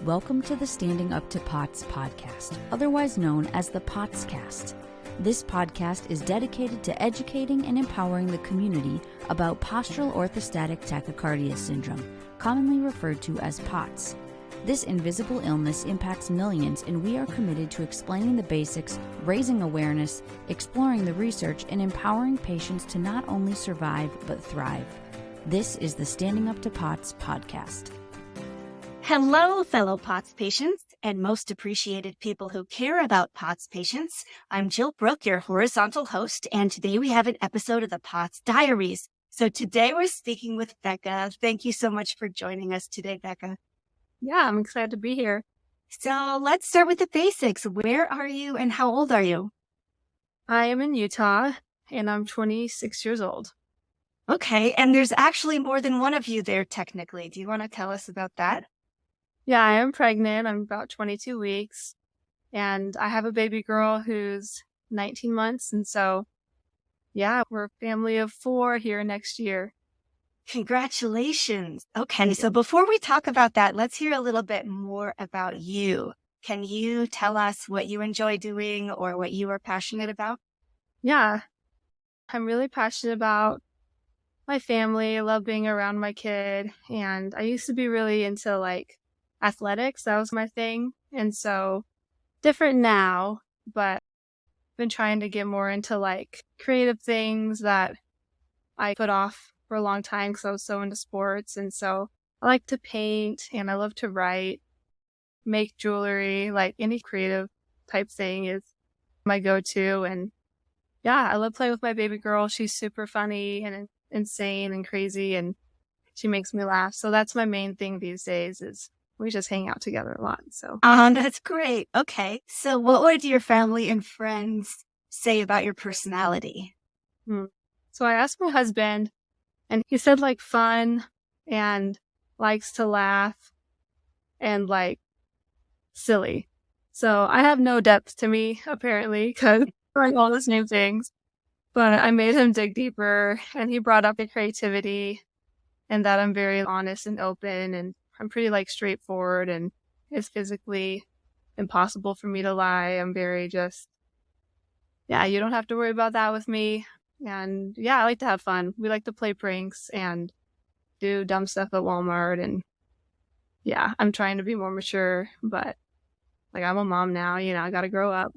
Welcome to the Standing Up to POTS podcast, otherwise known as the POTScast. This podcast is dedicated to educating and empowering the community about postural orthostatic tachycardia syndrome, commonly referred to as POTS. This invisible illness impacts millions, and we are committed to explaining the basics, raising awareness, exploring the research, and empowering patients to not only survive but thrive. This is the Standing Up to POTS podcast. Hello, fellow POTS patients and most appreciated people who care about POTS patients. I'm Jill Brooke, your horizontal host, and today we have an episode of the POTS Diaries. So today we're speaking with Becca. Thank you so much for joining us today, Becca. Yeah, I'm excited to be here. So let's start with the basics. Where are you and how old are you? I am in Utah, and I'm 26 years old. Okay, and there's actually more than one of you there technically. Do you want to tell us about that? Yeah, I am pregnant. I'm about 22 weeks, and I have a baby girl who's 19 months, and so, yeah, we're a family of 4 here next year. Congratulations. Okay, so before we talk about that, let's hear a little bit more about you. Can you tell us what you enjoy doing or what you are passionate about? Yeah, I'm really passionate about my family. I love being around my kid, and I used to be really into, athletics. That was my thing, and so different now, but been trying to get more into, creative things that I put off for a long time because I was so into sports. And so I like to paint and I love to write, make jewelry, any creative type thing is my go-to. And yeah, I love playing with my baby girl. She's super funny and insane and crazy, and she makes me laugh. So that's my main thing these days is we just hang out together a lot. So that's great. Okay. So what would your family and friends say about your personality? So I asked my husband, and he said fun and likes to laugh and silly. So I have no depth to me, apparently, because all the same things. But I made him dig deeper, and he brought up the creativity and that I'm very honest and open, and I'm pretty straightforward, and it's physically impossible for me to lie. I'm very you don't have to worry about that with me. And yeah, I like to have fun. We like to play pranks and do dumb stuff at Walmart. And yeah, I'm trying to be more mature, but I'm a mom now, I got to grow up.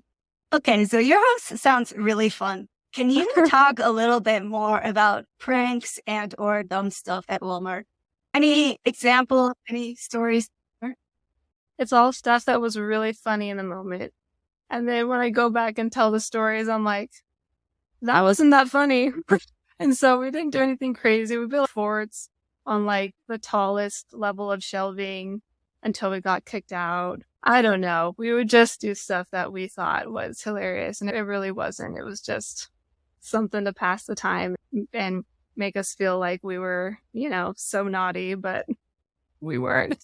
Okay, so your house sounds really fun. Can you talk a little bit more about pranks and or dumb stuff at Walmart? Any example, any stories? It's all stuff that was really funny in the moment. And then when I go back and tell the stories, I'm like, that wasn't that funny. And so we didn't do anything crazy. We built forts on the tallest level of shelving until we got kicked out. I don't know. We would just do stuff that we thought was hilarious, and it really wasn't. It was just something to pass the time and make us feel like we were, so naughty, but we weren't.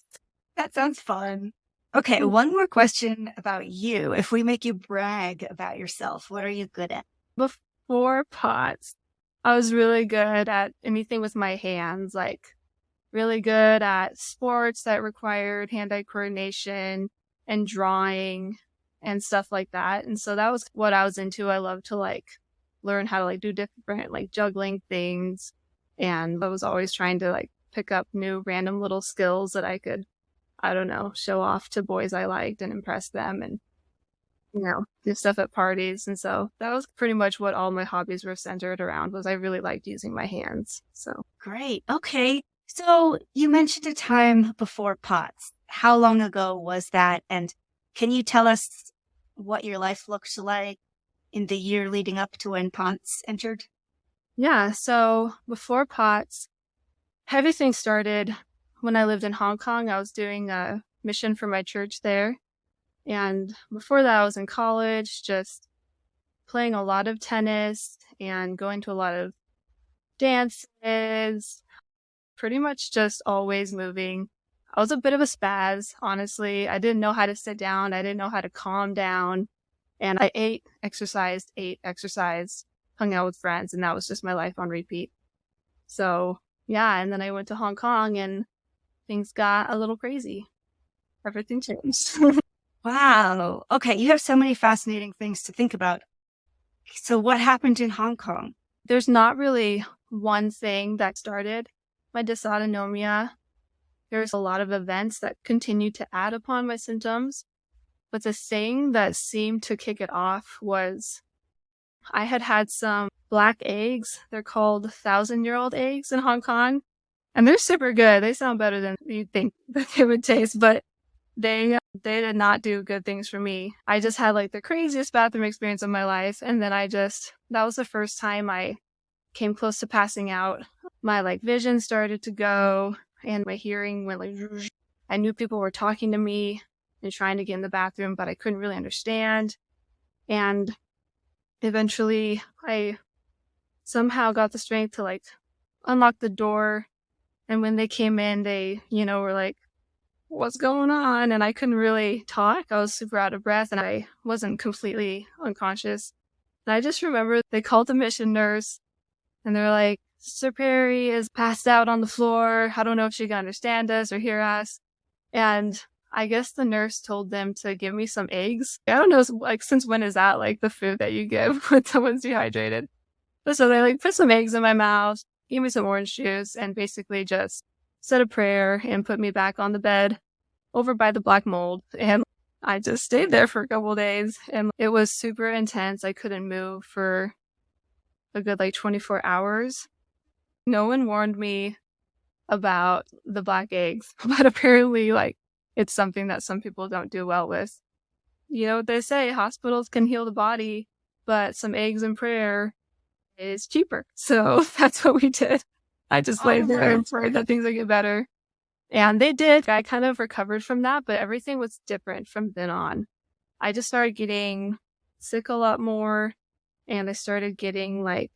That sounds fun. Okay, one more question about you. If we make you brag about yourself, what are you good at? Before POTS, I was really good at anything with my hands, really good at sports that required hand-eye coordination and drawing and stuff like that. And so that was what I was into. I love to learn how to do different juggling things. And I was always trying to pick up new random little skills that I could, show off to boys I liked and impress them and, do stuff at parties. And so that was pretty much what all my hobbies were centered around, was I really liked using my hands. So great. Okay. So you mentioned a time before POTS. How long ago was that? And can you tell us what your life looked like in the year leading up to when POTS entered? Yeah. So before POTS, everything started when I lived in Hong Kong. I was doing a mission for my church there. And before that, I was in college, just playing a lot of tennis and going to a lot of dances, pretty much just always moving. I was a bit of a spaz, honestly. I didn't know how to sit down. I didn't know how to calm down. And I ate, exercised, hung out with friends, and that was just my life on repeat. So, yeah, and then I went to Hong Kong and things got a little crazy. everything changed. Wow. Okay, you have so many fascinating things to think about. So what happened in Hong Kong? There's not really one thing that started my dysautonomia. There's a lot of events that continued to add upon my symptoms. But the thing that seemed to kick it off was I had some black eggs. They're called 1,000-year-old eggs in Hong Kong. And they're super good. They sound better than you'd think that they would taste, but they did not do good things for me. I just had like the craziest bathroom experience of my life. And then that was the first time I came close to passing out. My like vision started to go and my hearing went like, I knew people were talking to me and trying to get in the bathroom, but I couldn't really understand. And eventually I somehow got the strength to like unlock the door. And when they came in, they, were like, what's going on? And I couldn't really talk. I was super out of breath and I wasn't completely unconscious. And I just remember they called the mission nurse and they're like, Sister Perry is passed out on the floor. I don't know if she can understand us or hear us. And I guess the nurse told them to give me some eggs. I don't know, like, since when is that like the food that you give when someone's dehydrated? But so they like put some eggs in my mouth, gave me some orange juice, and basically just said a prayer and put me back on the bed over by the black mold. And I just stayed there for a couple of days and it was super intense. I couldn't move for a good like 24 hours. No one warned me about the black eggs, but apparently like it's something that some people don't do well with. You know what they say, hospitals can heal the body, but some eggs and prayer is cheaper. So that's what we did. I just laid there and prayed that things would get better. And they did. I kind of recovered from that, but everything was different from then on. I just started getting sick a lot more, and I started getting like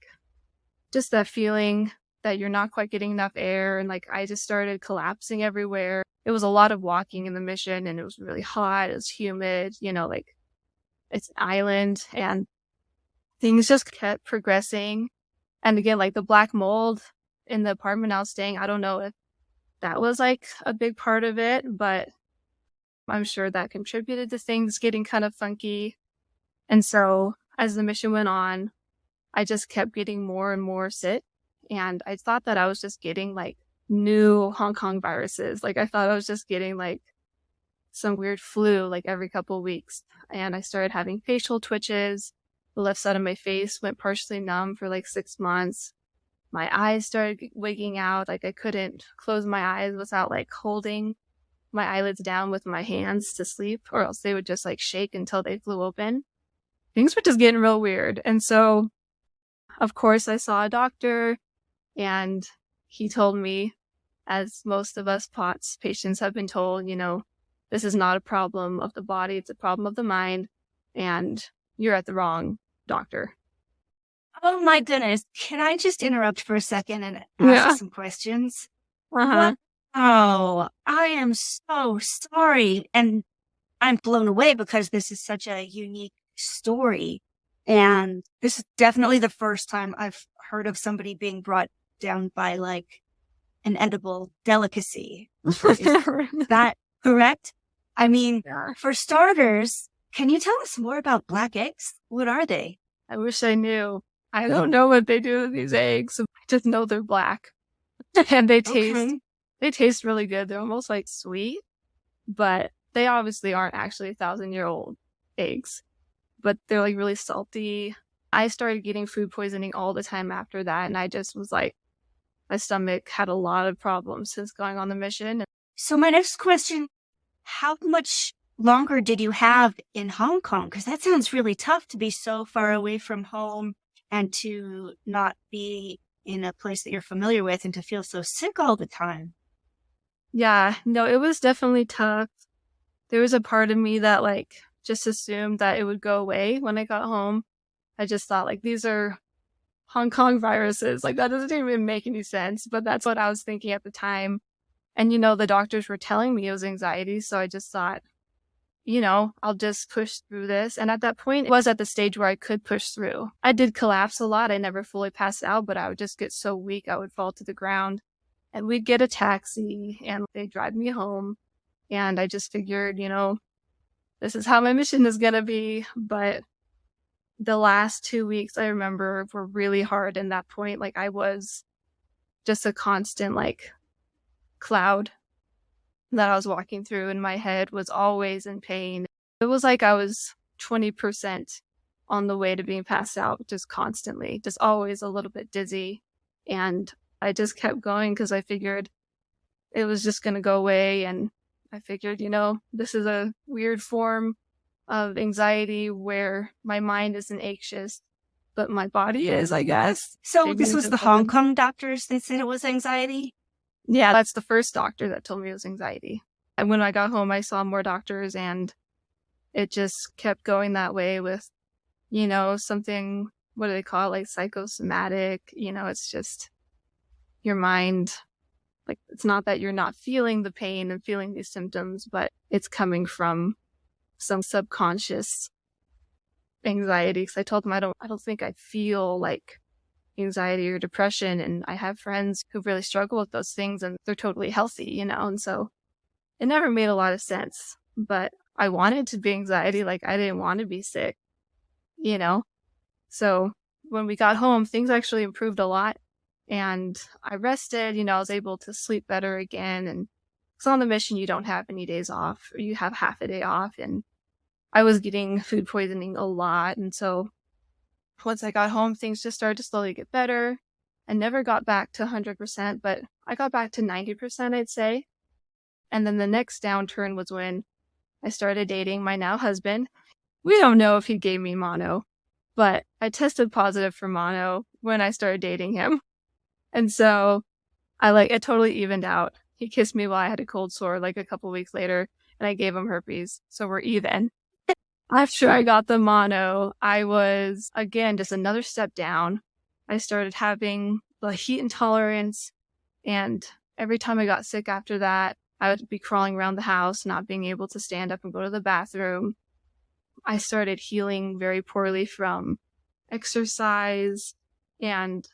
just that feeling that you're not quite getting enough air, and like I just started collapsing everywhere. It was a lot of walking in the mission, and it was really hot, it was humid, like it's an island, and things just kept progressing. And again, like the black mold in the apartment I was staying, I don't know if that was like a big part of it, but I'm sure that contributed to things getting kind of funky. And so as the mission went on, I just kept getting more and more sick. And I thought that I was just getting like new Hong Kong viruses. Like I thought I was just getting like some weird flu like every couple of weeks. And I started having facial twitches. The left side of my face went partially numb for like 6 months. My eyes started wigging out. Like I couldn't close my eyes without like holding my eyelids down with my hands to sleep, or else they would just like shake until they flew open. Things were just getting real weird. And so, of course, I saw a doctor and he told me, as most of us POTS patients have been told, this is not a problem of the body, it's a problem of the mind, and you're at the wrong doctor. Oh my goodness. Can I just interrupt for a second and ask some questions? Uh-huh. Oh, I am so sorry. And I'm blown away because this is such a unique story. And this is definitely the first time I've heard of somebody being brought down by like an edible delicacy. Is that correct? I mean, for starters, can you tell us more about black eggs? What are they? I wish I knew. I don't know what they do with these eggs. I just know they're black. And they taste really good. They're almost like sweet, but they obviously aren't actually 1,000-year-old eggs, but they're like really salty. I started getting food poisoning all the time after that. And I just was like, my stomach had a lot of problems since going on the mission. So my next question, how much longer did you have in Hong Kong? Because that sounds really tough to be so far away from home and to not be in a place that you're familiar with and to feel so sick all the time. Yeah, no, it was definitely tough. There was a part of me that like just assumed that it would go away when I got home. I just thought like these are Hong Kong viruses. Like that doesn't even make any sense, but that's what I was thinking at the time. And the doctors were telling me it was anxiety, so I just thought, I'll just push through this. And at that point, it was at the stage where I could push through. I did collapse a lot. I never fully passed out, but I would just get so weak, I would fall to the ground. And we'd get a taxi, and they'd drive me home. And I just figured, this is how my mission is going to be. But the last 2 weeks, I remember, were really hard. And that point, like, I was just a constant, like, cloud that I was walking through, and my head was always in pain. It was like I was 20% on the way to being passed out, just constantly, just always a little bit dizzy. And I just kept going because I figured it was just going to go away. And I figured, this is a weird form of anxiety where my mind isn't anxious, but my body is, I guess. So this was the Hong Kong doctors that said it was anxiety? Yeah, that's the first doctor that told me it was anxiety. And when I got home, I saw more doctors, and it just kept going that way with, something, what do they call it? Like psychosomatic, it's just your mind. Like, it's not that you're not feeling the pain and feeling these symptoms, but it's coming from some subconscious anxiety. Because I told them I don't think I feel like anxiety or depression, and I have friends who really struggle with those things, and they're totally healthy, and so it never made a lot of sense. But I wanted to be anxiety, like I didn't want to be sick, So when we got home, things actually improved a lot, and I rested. I was able to sleep better again. And because on the mission, you don't have any days off, or you have half a day off, and I was getting food poisoning a lot. And so once I got home, things just started to slowly get better. I never got back to 100%, but I got back to 90%, I'd say. And then the next downturn was when I started dating my now husband. We don't know if he gave me mono, but I tested positive for mono when I started dating him. And so it totally evened out. He kissed me while I had a cold sore like a couple weeks later, and I gave him herpes. So we're even. After I got the mono, I was, again, just another step down. I started having the heat intolerance, and every time I got sick after that, I would be crawling around the house, not being able to stand up and go to the bathroom. I started healing very poorly from exercise, and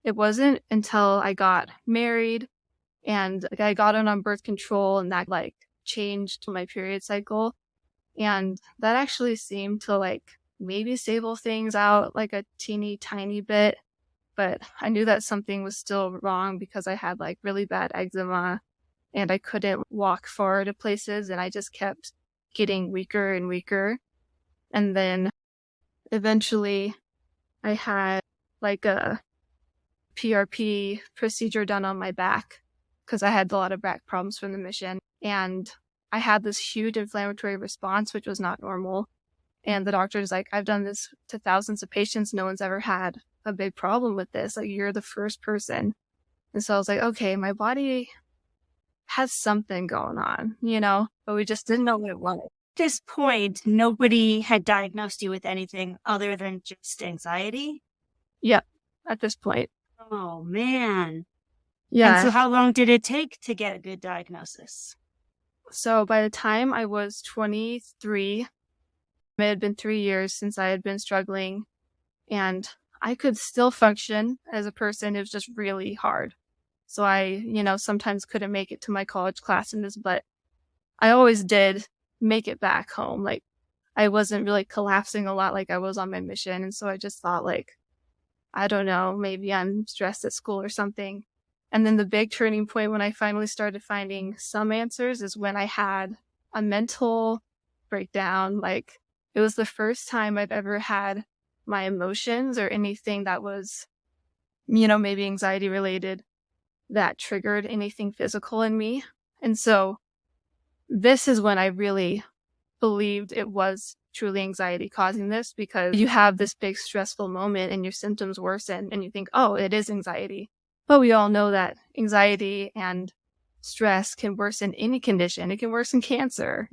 it wasn't until I got married and I got on birth control, and that changed my period cycle. And that actually seemed to maybe stable things out like a teeny tiny bit. But I knew that something was still wrong because I had really bad eczema, and I couldn't walk far to places, and I just kept getting weaker and weaker. And then eventually I had a PRP procedure done on my back because I had a lot of back problems from the mission. And I had this huge inflammatory response, which was not normal. And the doctor's like, I've done this to thousands of patients. No one's ever had a big problem with this. You're the first person. And so I was like, okay, my body has something going on, but we just didn't know what it was. At this point, nobody had diagnosed you with anything other than just anxiety? Yep, at this point. Oh, man. Yeah. And so how long did it take to get a good diagnosis? So by the time I was 23, it had been 3 years since I had been struggling, and I could still function as a person. It was just really hard. So I, sometimes couldn't make it to my college classes, but I always did make it back home. I wasn't really collapsing a lot like I was on my mission. And so I just thought I don't know, maybe I'm stressed at school or something. And then the big turning point when I finally started finding some answers is when I had a mental breakdown. It was the first time I've ever had my emotions or anything that was, maybe anxiety related, that triggered anything physical in me. And so this is when I really believed it was truly anxiety causing this, because you have this big stressful moment and your symptoms worsen and you think, oh, it is anxiety. But we all know that anxiety and stress can worsen any condition. It can worsen cancer,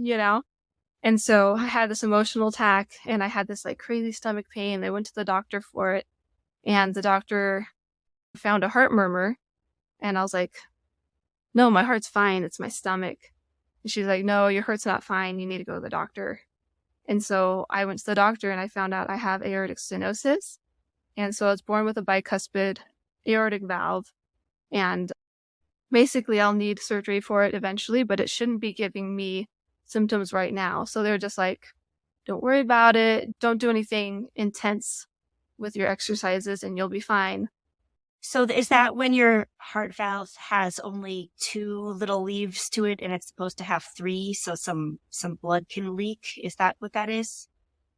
And so I had this emotional attack, and I had this crazy stomach pain. I went to the doctor for it, and the doctor found a heart murmur. And I was like, no, my heart's fine. It's my stomach. And she's like, no, your heart's not fine. You need to go to the doctor. And so I went to the doctor, and I found out I have aortic stenosis. And so I was born with a bicuspid aortic valve. And basically I'll need surgery for it eventually, but it shouldn't be giving me symptoms right now. So they're just like, don't worry about it. Don't do anything intense with your exercises and you'll be fine. So is that when your heart valve has only 2 little leaves to it and it's supposed to have 3, so some blood can leak? Is that what that is?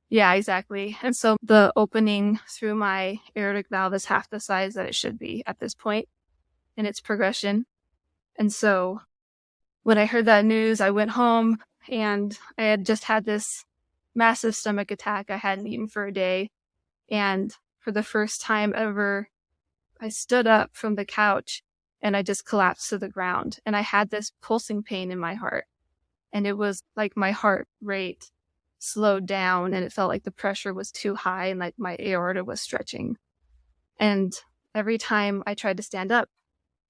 Yeah, exactly. And so the opening through my aortic valve is half the size that it should be at this point in its progression. And so when I heard that news, I went home and I had just had this massive stomach attack. I hadn't eaten for a day. And for the first time ever, I stood up from the couch and I just collapsed to the ground. And I had this pulsing pain in my heart. And it was like my heart rate slowed down and it felt like the pressure was too high and like my aorta was stretching. And every time I tried to stand up,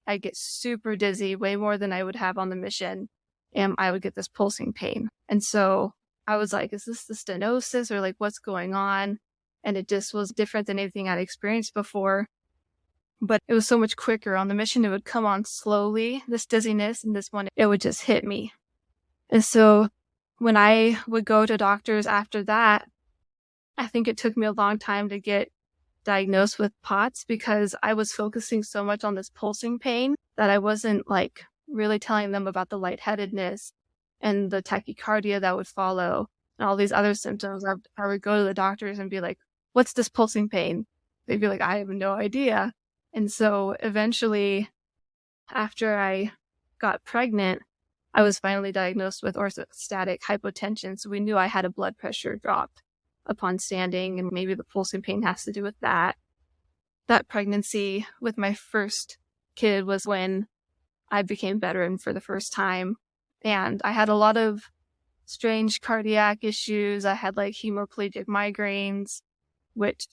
I get super dizzy, way more than I would have on the mission. And I would get this pulsing pain. And so I was like, is this the stenosis or like what's going on? And it just was different than anything I'd experienced before. But it was so much quicker. On the mission, it would come on slowly, this dizziness, and this one, it would just hit me. And so when I would go to doctors after that, I think it took me a long time to get diagnosed with POTS because I was focusing so much on this pulsing pain that I wasn't like really telling them about the lightheadedness and the tachycardia that would follow and all these other symptoms. I would go to the doctors and be like, what's this pulsing pain? They'd be like, I have no idea. And so eventually, after I got pregnant, I was finally diagnosed with orthostatic hypotension. So we knew I had a blood pressure drop upon standing, and maybe the pulsing pain has to do with that. That pregnancy with my first kid was when I became bedridden for the first time. And I had a lot of strange cardiac issues. I had like hemiplegic migraines, which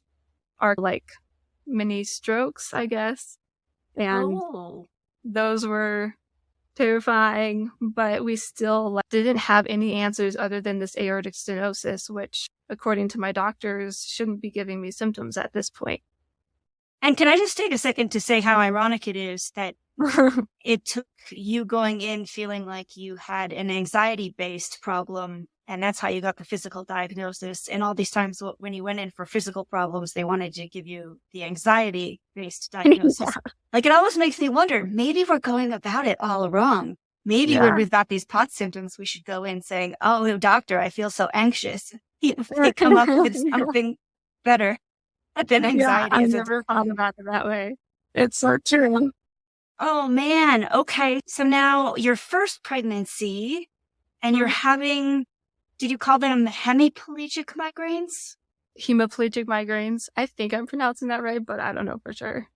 are like mini strokes, I guess. And those were terrifying, but we still didn't have any answers other than this aortic stenosis, which, according to my doctors, shouldn't be giving me symptoms at this point. And can I just take a second to say how ironic it is that it took you going in feeling like you had an anxiety-based problem, and that's how you got the physical diagnosis. And all these times when you went in for physical problems, they wanted to give you the anxiety-based diagnosis. Yeah. Like, it always makes me wonder, maybe we're going about it all wrong. Maybe when we've got these POTS symptoms, we should go in saying, oh, doctor, I feel so anxious. They come up with something better than anxiety. Yeah, I've never thought about it that way. It's so true. Oh, man. Okay. So now your first pregnancy and you're having, did you call them hemiplegic migraines? Hemiplegic migraines. I think I'm pronouncing that right, but I don't know for sure.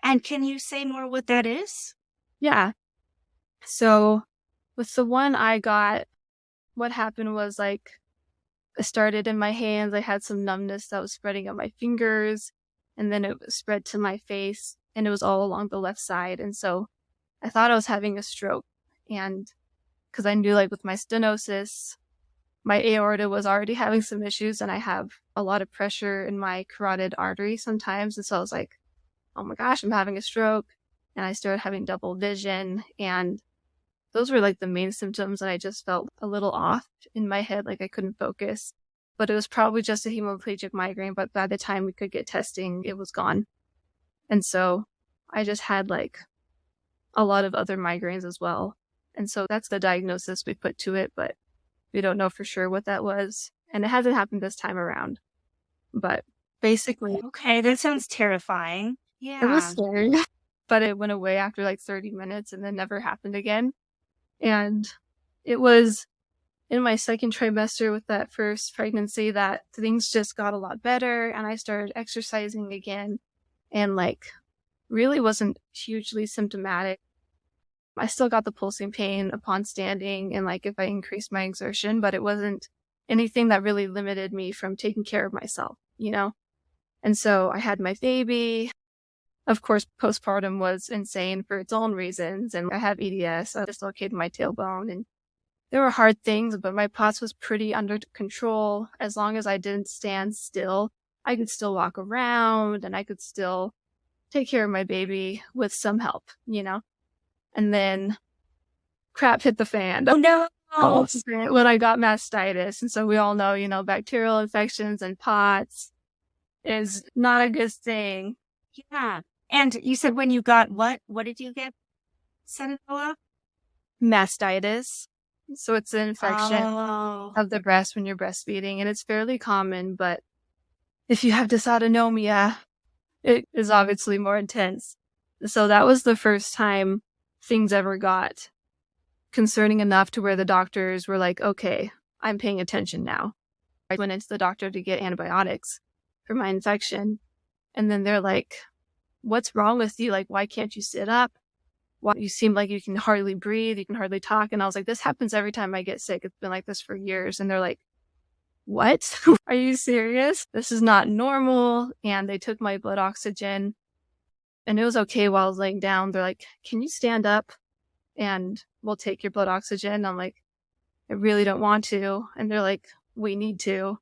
And can you say more what that is? Yeah. So with the one I got, what happened was like, it started in my hands. I had some numbness that was spreading up my fingers, and then it spread to my face, and it was all along the left side. And so I thought I was having a stroke. And because I knew like with my stenosis, my aorta was already having some issues, and I have a lot of pressure in my carotid artery sometimes. And so I was like, oh my gosh, I'm having a stroke. And I started having double vision, and those were like the main symptoms. And I just felt a little off in my head, like I couldn't focus. But it was probably just a hemiplegic migraine. But by the time we could get testing, it was gone. And so I just had like a lot of other migraines as well. And so that's the diagnosis we put to it, but we don't know for sure what that was. And it hasn't happened this time around. But basically. Okay, that sounds terrifying. Yeah. It was scary. But it went away after like 30 minutes and then never happened again. And it was in my second trimester with that first pregnancy that things just got a lot better, and I started exercising again and like really wasn't hugely symptomatic. I still got the pulsing pain upon standing and like if I increased my exertion, but it wasn't anything that really limited me from taking care of myself, you know? And so I had my baby. Of course, postpartum was insane for its own reasons, and I have EDS. I dislocated my tailbone, and there were hard things, but my POTS was pretty under control. As long as I didn't stand still, I could still walk around, and I could still take care of my baby with some help, you know? And then crap hit the fan. Oh, no. When I got mastitis. And so we all know, bacterial infections and POTS is not a good thing. Yeah. And you said when you got what? What did you get? Sentinella? Mastitis. So it's an infection Oh. of the breast when you're breastfeeding, and it's fairly common, but if you have dysautonomia, it is obviously more intense. So that was the first time things ever got concerning enough to where the doctors were like, okay, I'm paying attention now. I went into the doctor to get antibiotics for my infection, and then they're like, what's wrong with you? Like, why can't you sit up? Why you seem like you can hardly breathe, you can hardly talk. And I was like, this happens every time I get sick. It's been like this for years. And they're like, what? Are you serious? This is not normal. And they took my blood oxygen, and it was okay while I was laying down. They're like, can you stand up and we'll take your blood oxygen? I'm like, I really don't want to. And they're like, we need to.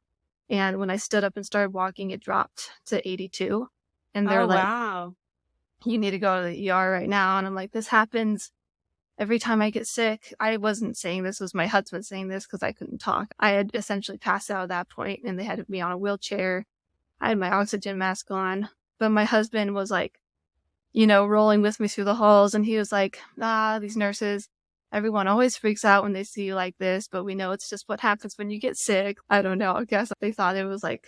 And when I stood up and started walking, it dropped to 82. And they're like, wow. You need to go to the ER right now. And I'm like, this happens every time I get sick. I wasn't saying this, was my husband saying this because I couldn't talk. I had essentially passed out at that point, and they had me on a wheelchair. I had my oxygen mask on, but my husband was like, rolling with me through the halls, and he was like, these nurses, everyone always freaks out when they see you like this, but we know it's just what happens when you get sick. I don't know. I guess they thought it was like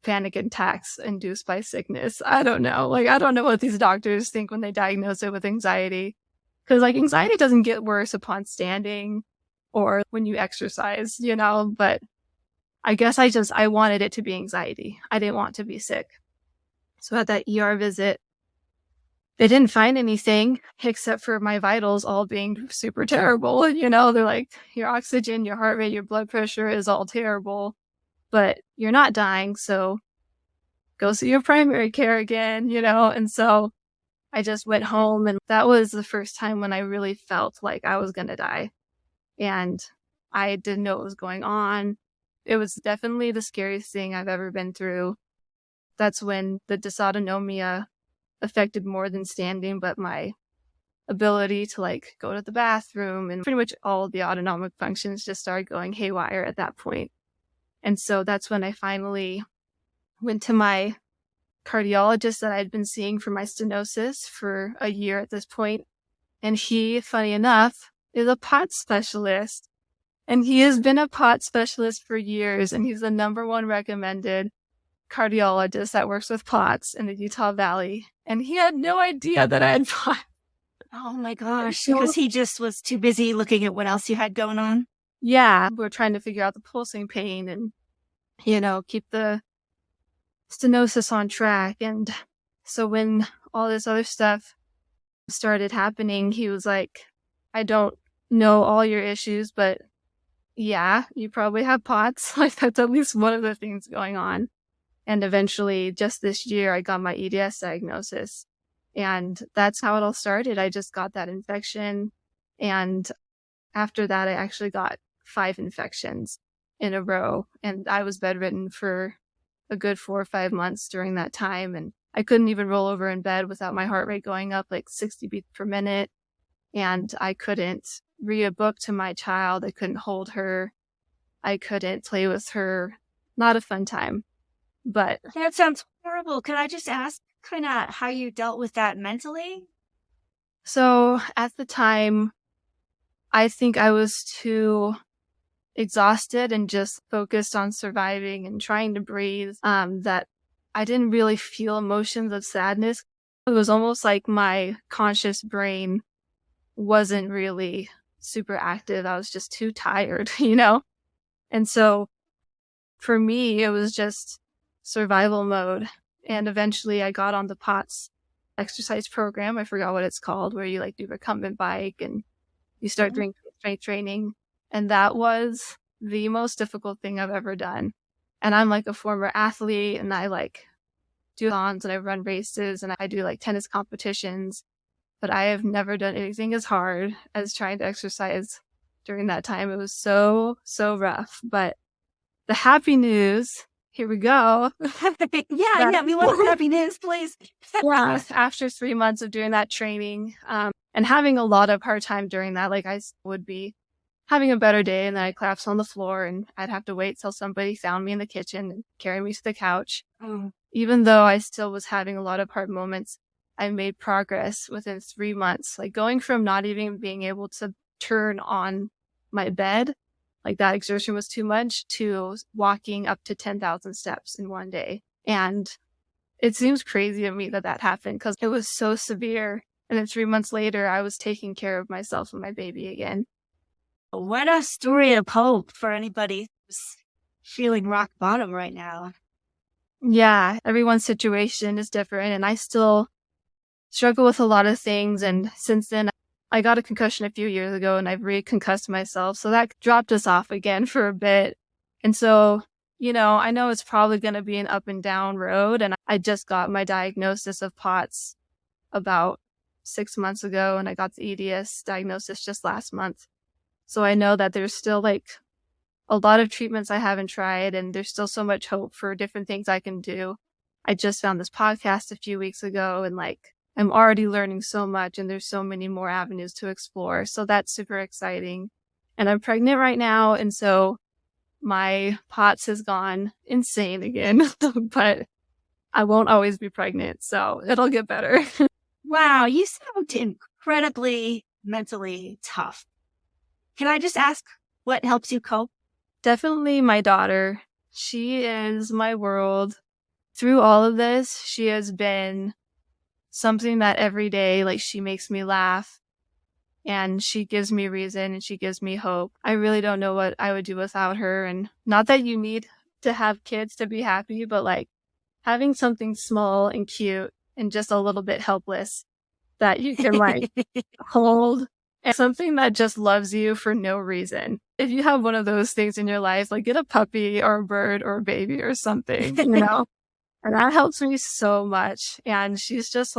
panic attacks induced by sickness. I don't know. Like, I don't know what these doctors think when they diagnose it with anxiety. Because, like, anxiety doesn't get worse upon standing or when you exercise, but I guess I wanted it to be anxiety. I didn't want to be sick. So at that ER visit, they didn't find anything except for my vitals all being super terrible. They're like, your oxygen, your heart rate, your blood pressure is all terrible, but you're not dying. So go see your primary care again, And so I just went home, and that was the first time when I really felt like I was going to die. And I didn't know what was going on. It was definitely the scariest thing I've ever been through. That's when the dysautonomia affected more than standing, but my ability to go to the bathroom, and pretty much all the autonomic functions just started going haywire at that point. And so that's when I finally went to my cardiologist that I'd been seeing for my stenosis for a year at this point. And he, funny enough, is a POTS specialist. And he has been a POTS specialist for years, and he's the #1 recommended cardiologist that works with POTS in the Utah Valley. And he had no idea that I had POTS. Oh my gosh, because he just was too busy looking at what else you had going on. Yeah, we're trying to figure out the pulsing pain and, keep the stenosis on track. And so when all this other stuff started happening, he was like, I don't know all your issues, but yeah, you probably have POTS. That's at least one of the things going on. And eventually, just this year, I got my EDS diagnosis. And that's how it all started. I just got that infection. And after that, I actually got 5 infections in a row. And I was bedridden for a good 4 or 5 months during that time. And I couldn't even roll over in bed without my heart rate going up 60 beats per minute. And I couldn't read a book to my child. I couldn't hold her. I couldn't play with her. Not a fun time. But that sounds horrible. Could I just ask kind of how you dealt with that mentally? So at the time, I think I was too exhausted and just focused on surviving and trying to breathe, that I didn't really feel emotions of sadness. It was almost like my conscious brain wasn't really super active. I was just too tired, And so for me, it was just survival mode. And eventually I got on the POTS exercise program. I forgot what it's called, where you do recumbent bike and you start doing strength training. And that was the most difficult thing I've ever done. And I'm a former athlete, and I do lawns and I run races and I do tennis competitions, but I have never done anything as hard as trying to exercise during that time. It was so, so rough. But the happy news, here we go. Yeah, we want happy news, please. Yeah, after 3 months of doing that training, and having a lot of hard time during that. Like, I would be having a better day and then I'd collapse on the floor and I'd have to wait till somebody found me in the kitchen and carry me to the couch. Even though I still was having a lot of hard moments, I made progress within 3 months, like going from not even being able to turn on my bed, like that exertion was too much, to walking up to 10,000 steps in one day. And it seems crazy to me that that happened because it was so severe. And then 3 months later, I was taking care of myself and my baby again. What a story of hope for anybody who's feeling rock bottom right now. Yeah, everyone's situation is different, and I still struggle with a lot of things. And since then, I got a concussion a few years ago and I've re-concussed myself. So that dropped us off again for a bit. And so, I know it's probably going to be an up and down road. And I just got my diagnosis of POTS about 6 months ago, and I got the EDS diagnosis just last month. So I know that there's still like a lot of treatments I haven't tried, and there's still so much hope for different things I can do. I just found this podcast a few weeks ago, and I'm already learning so much, and there's so many more avenues to explore. So that's super exciting. And I'm pregnant right now, and so my POTS has gone insane again, but I won't always be pregnant, so it'll get better. Wow, you sound incredibly mentally tough. Can I just ask what helps you cope? Definitely my daughter. She is my world. Through all of this, she has been something that every day, she makes me laugh and she gives me reason and she gives me hope. I really don't know what I would do without her. And not that you need to have kids to be happy, but having something small and cute and just a little bit helpless that you can hold, and something that just loves you for no reason. If you have one of those things in your life, get a puppy or a bird or a baby or something, And that helps me so much. And she's just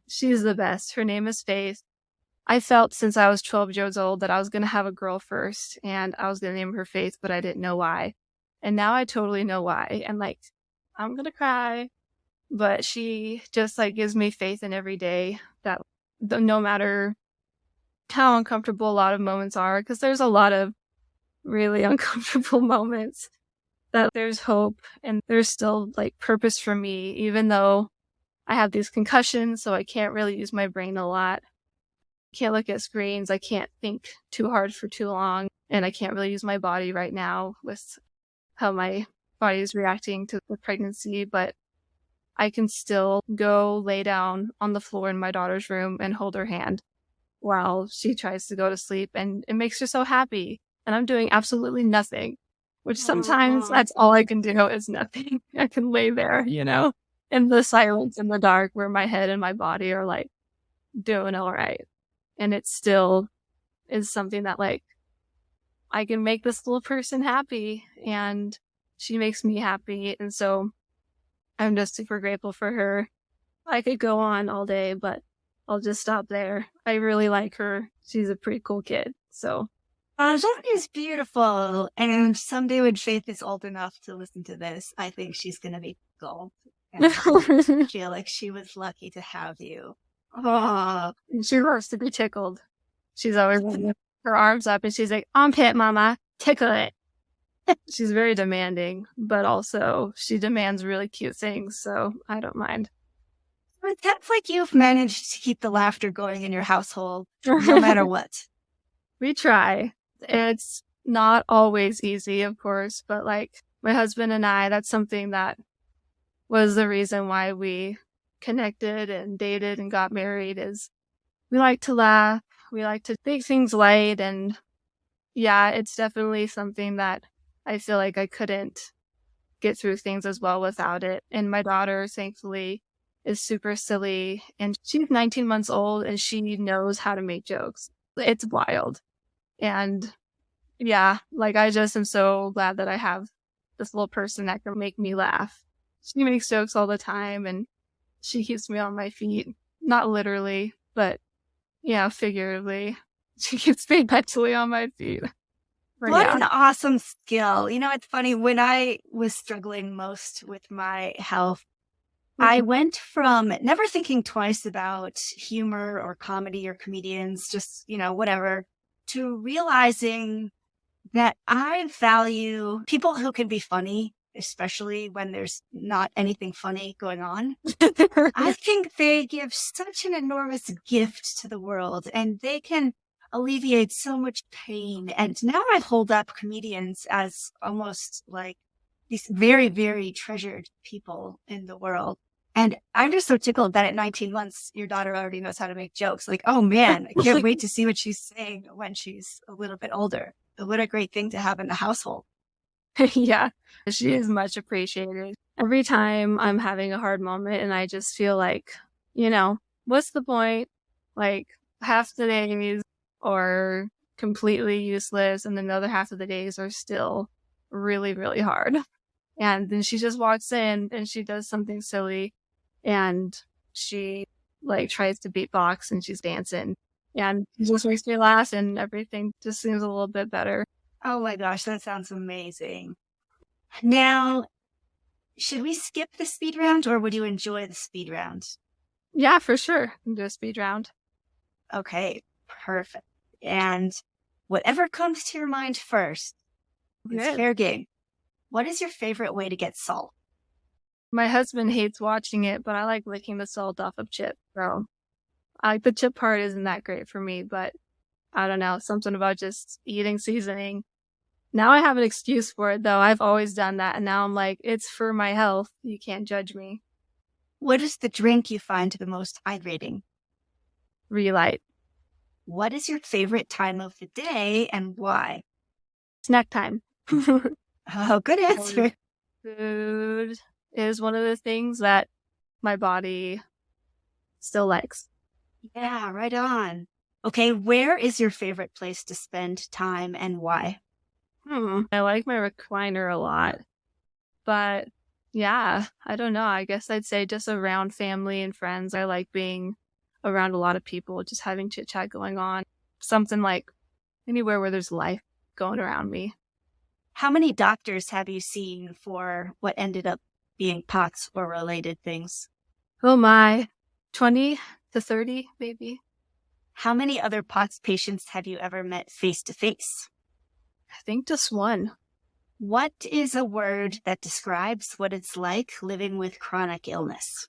she's the best. Her name is Faith. I felt since I was 12 years old that I was going to have a girl first and I was going to name her Faith, but I didn't know why. And now I totally know why. And I'm going to cry, but she just gives me faith in every day that no matter how uncomfortable a lot of moments are, because there's a lot of really uncomfortable moments, that there's hope and there's still purpose for me, even though I have these concussions, so I can't really use my brain a lot. I can't look at screens. I can't think too hard for too long. And I can't really use my body right now with how my body is reacting to the pregnancy, but I can still go lay down on the floor in my daughter's room and hold her hand while she tries to go to sleep. And it makes her so happy. And I'm doing absolutely nothing, which sometimes that's all I can do is nothing. I can lay there, in the silence, in the dark, where my head and my body are doing all right. And it still is something that I can make this little person happy and she makes me happy. And so I'm just super grateful for her. I could go on all day, but I'll just stop there. I really like her. She's a pretty cool kid. So that is beautiful. And someday when Faith is old enough to listen to this, I think she's going to be gold. And I feel like she was lucky to have you. Oh, she loves to be tickled. She's always her arms up and she's like, armpit, mama, tickle it. She's very demanding, but also she demands really cute things, so I don't mind. It sounds like you've managed to keep the laughter going in your household, no matter what. We try. It's not always easy, of course, but my husband and I, that's something that was the reason why we connected and dated and got married, is we like to laugh. We like to take things light. And yeah, it's definitely something that I feel like I couldn't get through things as well without it. And my daughter, thankfully, is super silly. And she's 19 months old and she knows how to make jokes. It's wild. And yeah, I just am so glad that I have this little person that can make me laugh. She makes jokes all the time and she keeps me on my feet. Not literally, but yeah, figuratively. She keeps me mentally on my feet. What an awesome skill. It's funny, when I was struggling most with my health, I went from never thinking twice about humor or comedy or comedians, just, whatever, to realizing that I value people who can be funny, especially when there's not anything funny going on. I think they give such an enormous gift to the world, and they can alleviate so much pain. And now I hold up comedians as almost like these very, very treasured people in the world. And I'm just so tickled that at 19 months, your daughter already knows how to make jokes. Like, oh man, I can't wait to see what she's saying when she's a little bit older. What a great thing to have in the household. Yeah, she is much appreciated. Every time I'm having a hard moment and I just feel like, what's the point? Like half the days are completely useless and then the other half of the days are still really, really hard. And then she just walks in and she does something silly and she tries to beatbox and she's dancing and it just makes me laugh and everything just seems a little bit better. Oh my gosh, that sounds amazing. Now, should we skip the speed round or would you enjoy the speed round? Yeah, for sure. Do a speed round. Okay, perfect. And whatever comes to your mind first, it's fair game. What is your favorite way to get salt? My husband hates watching it, but I like licking the salt off of chip. So the chip part isn't that great for me, but I don't know, something about just eating seasoning. Now I have an excuse for it, though. I've always done that, and now I'm like, it's for my health. You can't judge me. What is the drink you find the most hydrating? Relight. What is your favorite time of the day and why? Snack time. Oh, good answer. Food is one of the things that my body still likes. Yeah, right on. Okay, where is your favorite place to spend time and why? I like my recliner a lot. But yeah, I don't know. I guess I'd say just around family and friends. I like being around a lot of people, just having chit chat going on. Something like anywhere where there's life going around me. How many doctors have you seen for what ended up being POTS or related things? Oh my, 20 to 30 maybe. How many other POTS patients have you ever met face to face? I think just one. What is a word that describes what it's like living with chronic illness?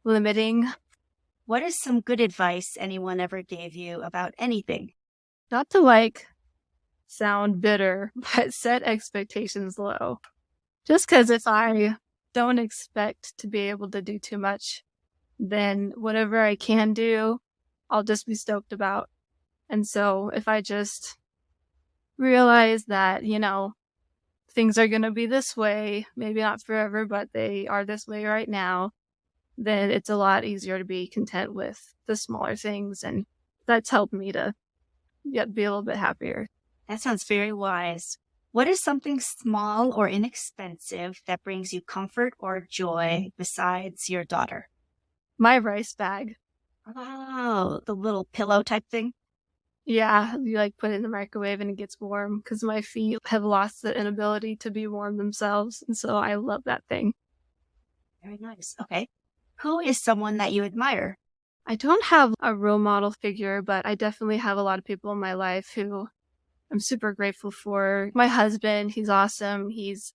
Limiting. What is some good advice anyone ever gave you about anything? Not to sound bitter, but set expectations low. Just because if I don't expect to be able to do too much, then whatever I can do, I'll just be stoked about. And so if I just realize that, things are going to be this way, maybe not forever, but they are this way right now, then it's a lot easier to be content with the smaller things. And that's helped me to be a little bit happier. That sounds very wise. What is something small or inexpensive that brings you comfort or joy besides your daughter? My rice bag. Oh, the little pillow type thing? Yeah, you put it in the microwave and it gets warm because my feet have lost the inability to be warm themselves. And so I love that thing. Very nice. Okay. Who is someone that you admire? I don't have a role model figure, but I definitely have a lot of people in my life who I'm super grateful for. My husband, he's awesome. He's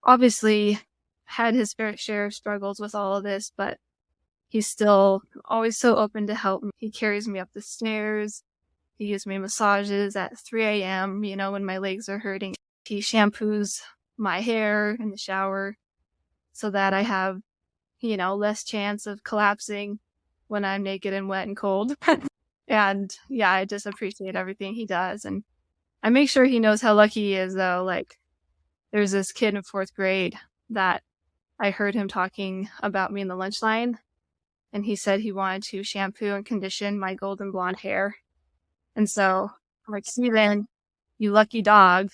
obviously had his fair share of struggles with all of this, but he's still always so open to help me. He carries me up the stairs. He gives me massages at 3 a.m., when my legs are hurting. He shampoos my hair in the shower so that I have, less chance of collapsing when I'm naked and wet and cold. And yeah, I just appreciate everything he does. And I make sure he knows how lucky he is, though. There's this kid in 4th grade that I heard him talking about me in the lunch line. And he said he wanted to shampoo and condition my golden blonde hair. And so I'm like, Steven, you lucky dog.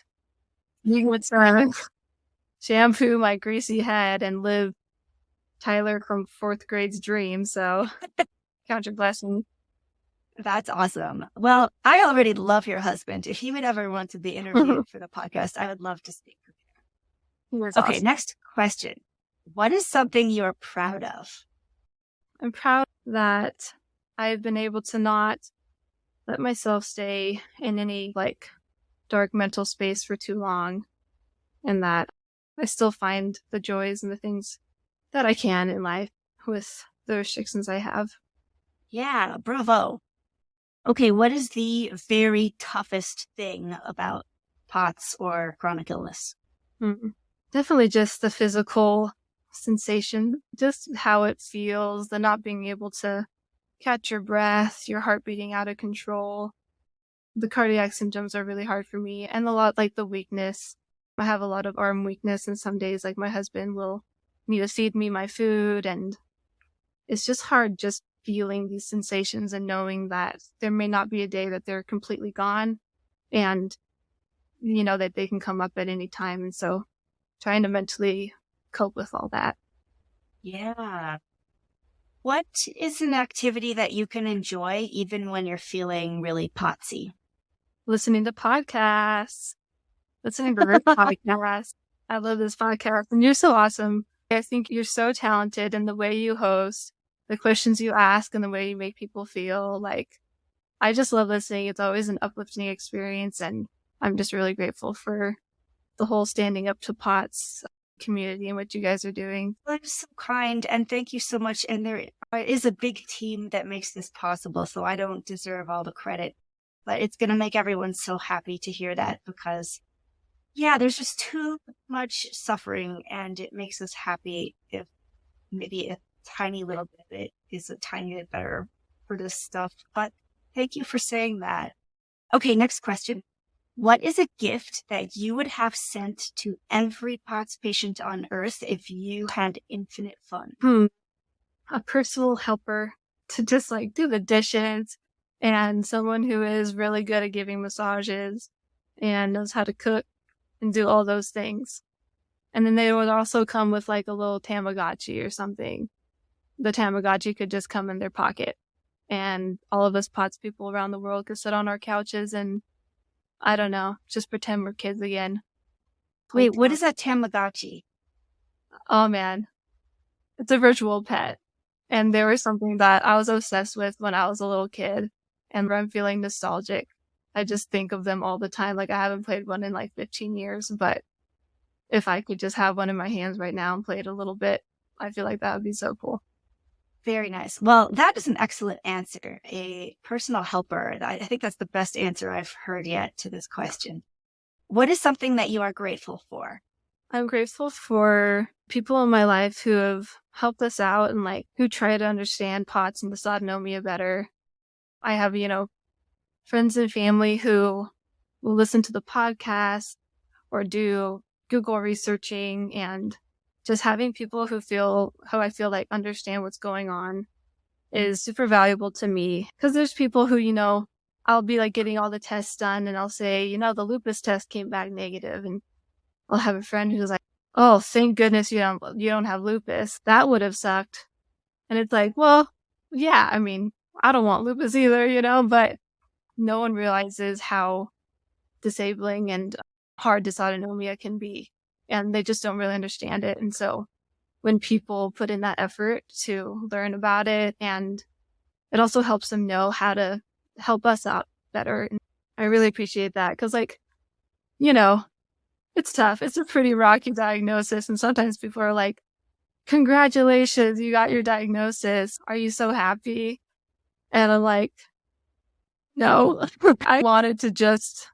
You would shampoo my greasy head and live Tyler from 4th grade's dream. So count your blessing. That's awesome. Well, I already love your husband. If he would ever want to be interviewed for the podcast, I would love to speak with him. Okay, awesome. Next question. What is something you're proud of? I'm proud that I've been able to not let myself stay in any like dark mental space for too long, and that I still find the joys and the things that I can in life with the restrictions I have. Yeah, bravo. Okay, what is the very toughest thing about POTS or chronic illness? Definitely just the physical sensation, just how it feels, the not being able to catch your breath, your heart beating out of control. The cardiac symptoms are really hard for me, and a lot like the weakness. I have a lot of arm weakness, and some days like my husband will need to feed me my food, and it's just hard just feeling these sensations and knowing that there may not be a day that they're completely gone, and that they can come up at any time. And so trying to mentally cope with all that. Yeah. What is an activity that you can enjoy even when you're feeling really potsy? Listening to podcasts, listening to this podcast. I love this podcast, and you're so awesome. I think you're so talented in the way you host, the questions you ask, and the way you make people feel. Like, I just love listening. It's always an uplifting experience, and I'm just really grateful for the whole standing up to POTS community and what you guys are doing. Well, you're so kind, and thank you so much. And there is a big team that makes this possible, so I don't deserve all the credit. But it's going to make everyone so happy to hear that because, yeah, there's just too much suffering, and it makes us happy if maybe a tiny little bit of it is a tiny bit better for this stuff. But thank you for saying that. Okay, next question. What is a gift that you would have sent to every POTS patient on earth if you had infinite fun? A personal helper to just like do the dishes, and someone who is really good at giving massages and knows how to cook and do all those things. And then they would also come with like a little Tamagotchi or something. The Tamagotchi could just come in their pocket, and all of us POTS people around the world could sit on our couches and, I don't know, just pretend we're kids again. Wait, what is that Tamagotchi? Oh man, it's a virtual pet. And they were something that I was obsessed with when I was a little kid. And I'm feeling nostalgic. I just think of them all the time. Like, I haven't played one in like 15 years, but if I could just have one in my hands right now and play it a little bit, I feel like that would be so cool. Very nice. Well, that is an excellent answer. A personal helper. I think that's the best answer I've heard yet to this question. What is something that you are grateful for? I'm grateful for people in my life who have helped us out and like who try to understand POTS and dysautonomia better. I have, friends and family who will listen to the podcast or do Google researching, and just having people who I feel like understand what's going on is super valuable to me. Because there's people who, I'll be like getting all the tests done and I'll say, the lupus test came back negative, and I'll have a friend who's like, oh, thank goodness you don't have lupus. That would have sucked. And it's like, well, yeah, I mean, I don't want lupus either, but no one realizes how disabling and hard dysautonomia can be. And they just don't really understand it. And so when people put in that effort to learn about it, and it also helps them know how to help us out better. And I really appreciate that because, it's tough. It's a pretty rocky diagnosis. And sometimes people are like, congratulations, you got your diagnosis. Are you so happy? And I'm like, no, I wanted to just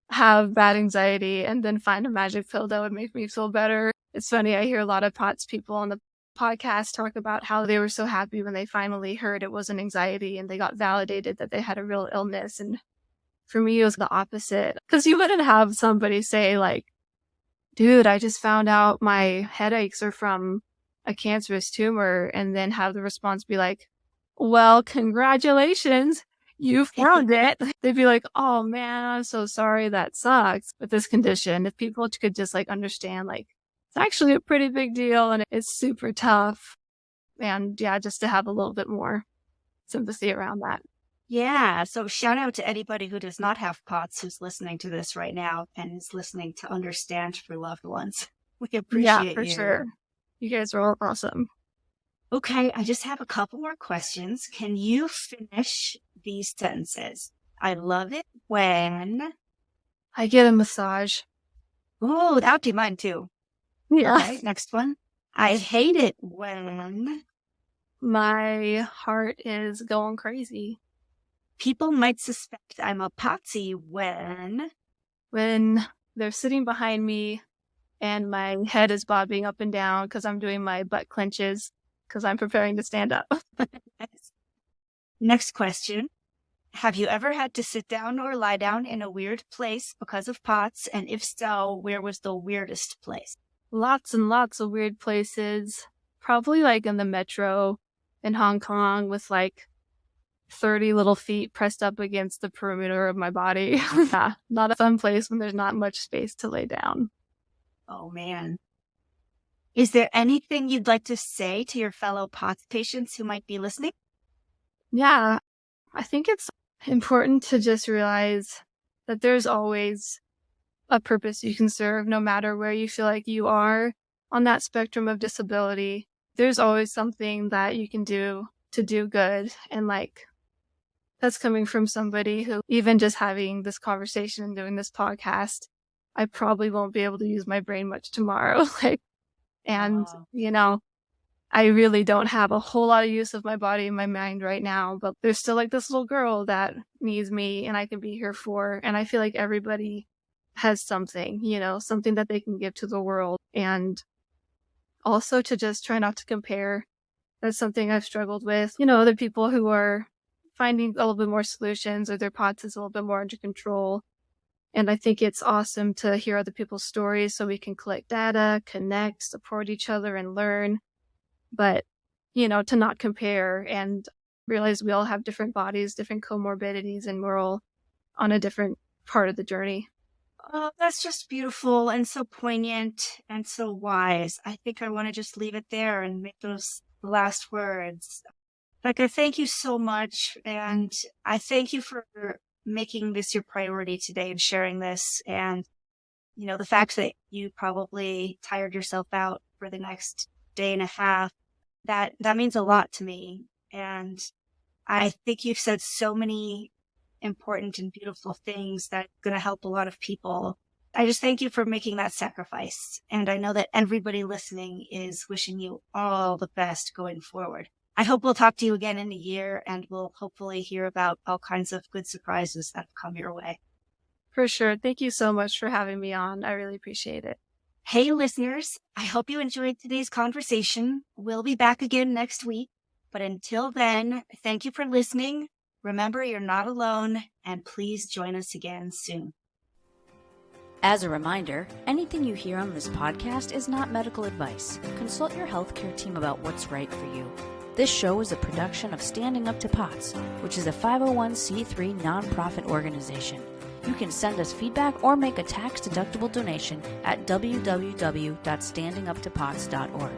have bad anxiety and then find a magic pill that would make me feel better. It's funny. I hear a lot of POTS people on the podcast talk about how they were so happy when they finally heard it wasn't anxiety and they got validated that they had a real illness. And for me, it was the opposite, because you wouldn't have somebody say like, dude, I just found out my headaches are from a cancerous tumor, and then have the response be like, well, congratulations, you found it. They'd be like, oh man, I'm so sorry, that sucks. With this condition, if people could just like understand, like, it's actually a pretty big deal and it's super tough. And yeah, just to have a little bit more sympathy around that. Yeah. So shout out to anybody who does not have POTS who's listening to this right now and is listening to understand for loved ones. We appreciate Yeah, for you. sure. You guys are all awesome. Okay, I just have a couple more questions. Can you finish these sentences? I love it when... I get a massage. Oh, that would be mine too. Yeah. Okay, next one. I hate it when... My heart is going crazy. People might suspect I'm a POTSie when... When they're sitting behind me and my head is bobbing up and down because I'm doing my butt clenches because I'm preparing to stand up. Next question. Have you ever had to sit down or lie down in a weird place because of POTS? And if so, where was the weirdest place? Lots and lots of weird places. Probably like in the metro in Hong Kong with like 30 little feet pressed up against the perimeter of my body. Yeah, not a fun place when there's not much space to lay down. Oh, man. Is there anything you'd like to say to your fellow POTS patients who might be listening? Yeah, I think it's important to just realize that there's always a purpose you can serve, no matter where you feel like you are on that spectrum of disability. There's always something that you can do to do good. And like, that's coming from somebody who, even just having this conversation and doing this podcast, I probably won't be able to use my brain much tomorrow. You know, I really don't have a whole lot of use of my body and my mind right now, but there's still like this little girl that needs me and I can be here for. And I feel like everybody has something, you know, something that they can give to the world. And also to just try not to compare. That's something I've struggled with. You know, other people who are finding a little bit more solutions or their POTS is a little bit more under control. And I think it's awesome to hear other people's stories so we can collect data, connect, support each other, and learn. But, you know, to not compare and realize we all have different bodies, different comorbidities, and we're all on a different part of the journey. Oh, that's just beautiful and so poignant and so wise. I think I want to just leave it there and make those last words. Becca, thank you so much. And I thank you for making this your priority today and sharing this. And, you know, the fact that you probably tired yourself out for the next day and a half, that means a lot to me. And I think you've said so many important and beautiful things that are going to help a lot of people. I just thank you for making that sacrifice. And I know that everybody listening is wishing you all the best going forward. I hope we'll talk to you again in a year and we'll hopefully hear about all kinds of good surprises that come your way. For sure. Thank you so much for having me on. I really appreciate it. Hey, listeners, I hope you enjoyed today's conversation. We'll be back again next week. But until then, thank you for listening. Remember, you're not alone, and please join us again soon. As a reminder, anything you hear on this podcast is not medical advice. Consult your healthcare team about what's right for you. This show is a production of Standing Up to POTS, which is a 501c3 nonprofit organization. You can send us feedback or make a tax-deductible donation at www.standinguptopots.org.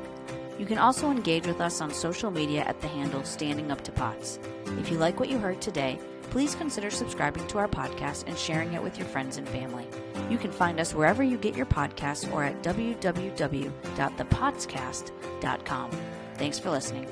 You can also engage with us on social media at the handle Standing Up to POTS. If you like what you heard today, please consider subscribing to our podcast and sharing it with your friends and family. You can find us wherever you get your podcasts or at www.thepotscast.com. Thanks for listening.